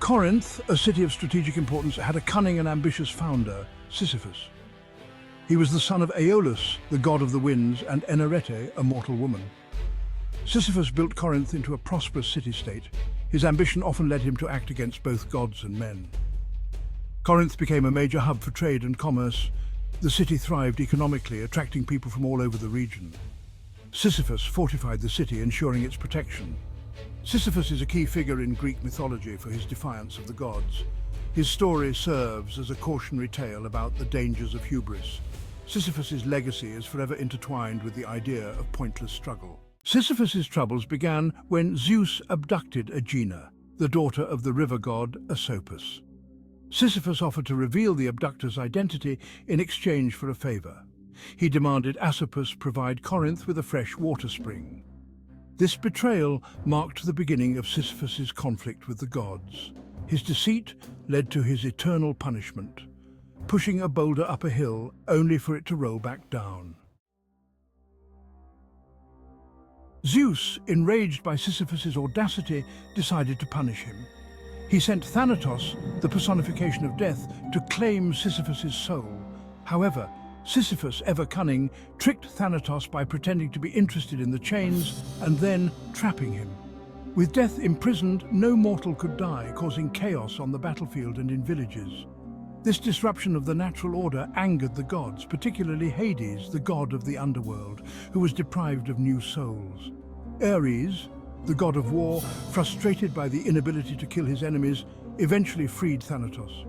Corinth, a city of strategic importance, had a cunning and ambitious founder, Sisyphus. He was the son of Aeolus, the god of the winds, and Enarete, a mortal woman. Sisyphus built Corinth into a prosperous city-state. His ambition often led him to act against both gods and men. Corinth became a major hub for trade and commerce. The city thrived economically, attracting people from all over the region. Sisyphus fortified the city, ensuring its protection. Sisyphus is a key figure in Greek mythology for his defiance of the gods. His story serves as a cautionary tale about the dangers of hubris. Sisyphus's legacy is forever intertwined with the idea of pointless struggle. Sisyphus's troubles began when Zeus abducted Aegina, the daughter of the river god Asopus. Sisyphus offered to reveal the abductor's identity in exchange for a favor. He demanded Asopus provide Corinth with a fresh water spring. This betrayal marked the beginning of Sisyphus's conflict with the gods. His deceit led to his eternal punishment, pushing a boulder up a hill only for it to roll back down. Zeus, enraged by Sisyphus's audacity, decided to punish him. He sent Thanatos, the personification of death, to claim Sisyphus's soul. However, Sisyphus, ever cunning, tricked Thanatos by pretending to be interested in the chains and then trapping him. With death imprisoned, no mortal could die, causing chaos on the battlefield and in villages. This disruption of the natural order angered the gods, particularly Hades, the god of the underworld, who was deprived of new souls. Ares, the god of war, frustrated by the inability to kill his enemies, eventually freed Thanatos.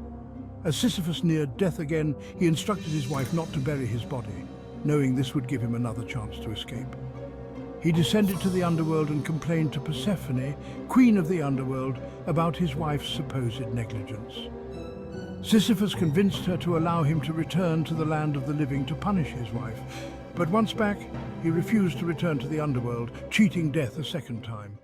As Sisyphus neared death again, he instructed his wife not to bury his body, knowing this would give him another chance to escape. He descended to the underworld and complained to Persephone, queen of the underworld, about his wife's supposed negligence. Sisyphus convinced her to allow him to return to the land of the living to punish his wife. But once back, he refused to return to the underworld, cheating death a second time.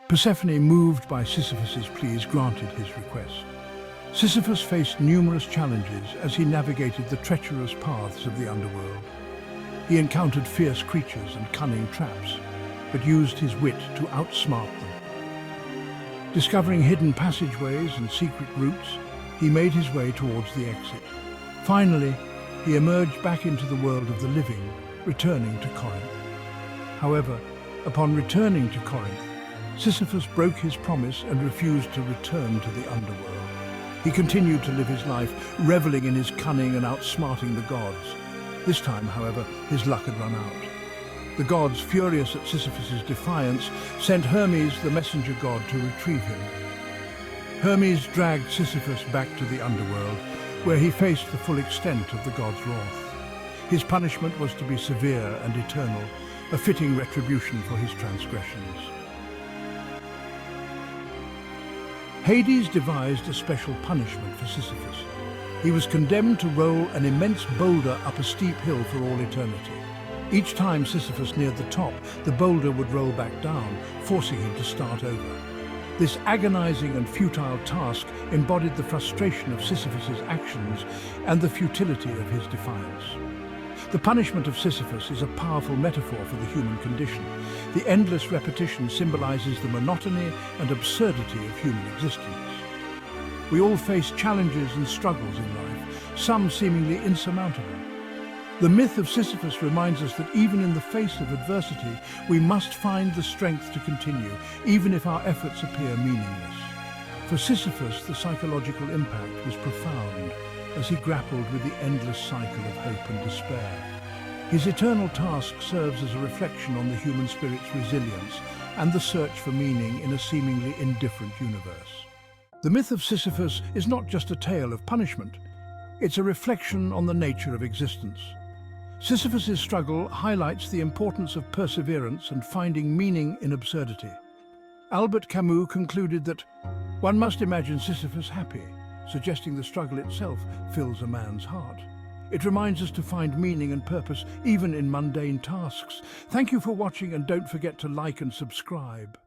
Persephone, moved by Sisyphus's pleas, granted his request. Sisyphus faced numerous challenges as he navigated the treacherous paths of the underworld. He encountered fierce creatures and cunning traps, but used his wit to outsmart them. Discovering hidden passageways and secret routes, he made his way towards the exit. Finally, he emerged back into the world of the living, returning to Corinth. However, upon returning to Corinth, Sisyphus broke his promise and refused to return to the underworld. He continued to live his life, reveling in his cunning and outsmarting the gods. This time, however, his luck had run out. The gods, furious at Sisyphus's defiance, sent Hermes, the messenger god, to retrieve him. Hermes dragged Sisyphus back to the underworld, where he faced the full extent of the god's wrath. His punishment was to be severe and eternal, a fitting retribution for his transgressions. Hades devised a special punishment for Sisyphus. He was condemned to roll an immense boulder up a steep hill for all eternity. Each time Sisyphus neared the top, the boulder would roll back down, forcing him to start over. This agonizing and futile task embodied the frustration of Sisyphus's actions and the futility of his defiance. The punishment of Sisyphus is a powerful metaphor for the human condition. The endless repetition symbolizes the monotony and absurdity of human existence. We all face challenges and struggles in life, some seemingly insurmountable. The myth of Sisyphus reminds us that even in the face of adversity, we must find the strength to continue, even if our efforts appear meaningless. For Sisyphus, the psychological impact was profound, as he grappled with the endless cycle of hope and despair. His eternal task serves as a reflection on the human spirit's resilience and the search for meaning in a seemingly indifferent universe. The myth of Sisyphus is not just a tale of punishment, it's a reflection on the nature of existence. Sisyphus's struggle highlights the importance of perseverance and finding meaning in absurdity. Albert Camus concluded that one must imagine Sisyphus happy, suggesting the struggle itself fills a man's heart. It reminds us to find meaning and purpose even in mundane tasks. Thank you for watching, and don't forget to like and subscribe.